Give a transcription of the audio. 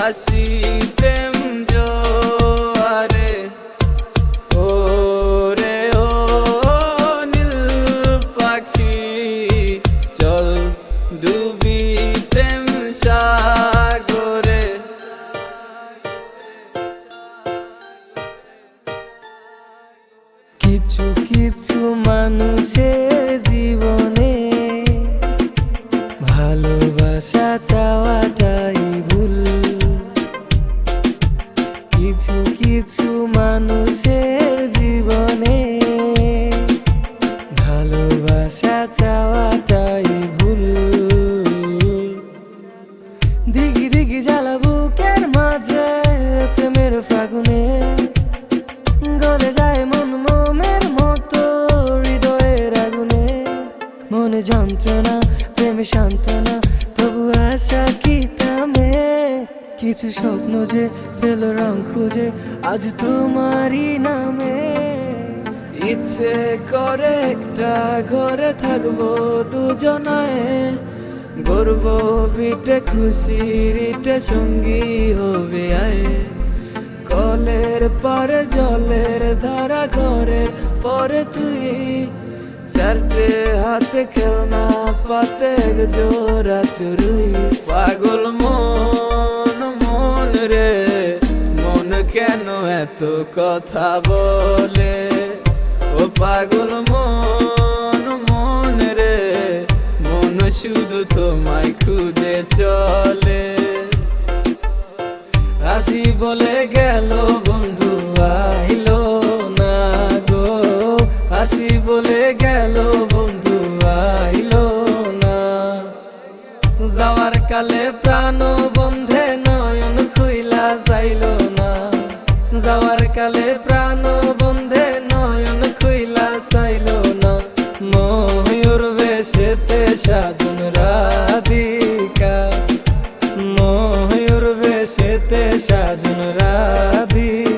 ভাসি প্রেম জোয়ারে, ও রে ও নীল পাখি চল ডুবি প্রেম সাগরে। কিছু কিছু মানুষের জীবনে ভালোবাসা চাওয়াটাই ভুল। কিছু কিছু মানুষের জীবনে ভালোবাসা চাওয়াটাই ভুল। দিঘি দিঘি জ্বালা বুকের মাঝে প্রেমের ফাগুনে গলে যায় মন মোমের মতো হৃদয়ের আগুনে। মনে যন্ত্রণা প্রেমে সান্ত্বনা তবু আশা কি থামে। কিছু স্বপ্ন যে পেল রং খুঁজে আজ তোমারই নামে। ইচ্ছে করে একটা ঘরে থাকবো দুজনায়, গর্ব পিঠে খুশির ইটে সঙ্গী হবে আয়। কলের পরে জলের ধারা ঘরের পরে তুই, চারটে হাতে খেলনা পাতে জোড়া চুরুই। পাগল মন মন রে মন কেন এত কথা বলে, ও পাগল মন মন রে মন শুধু তোমায় খুঁজে চলে। আসি বলে গেল বন্ধু আইলো না গো, আসি বলে গেল বন্ধু আইলো না। যাওয়ার কালে প্রাণ বন্ধে নয়ন খুইলা যাইলো না। যাওয়ার কালে প্রাণ বন্ধে নয়ন খুইলা চাইলো না। ময়ূর বেশেতে সাধুন রাধিকা, ময়ূর বেশেতে সাজন রাধিকা।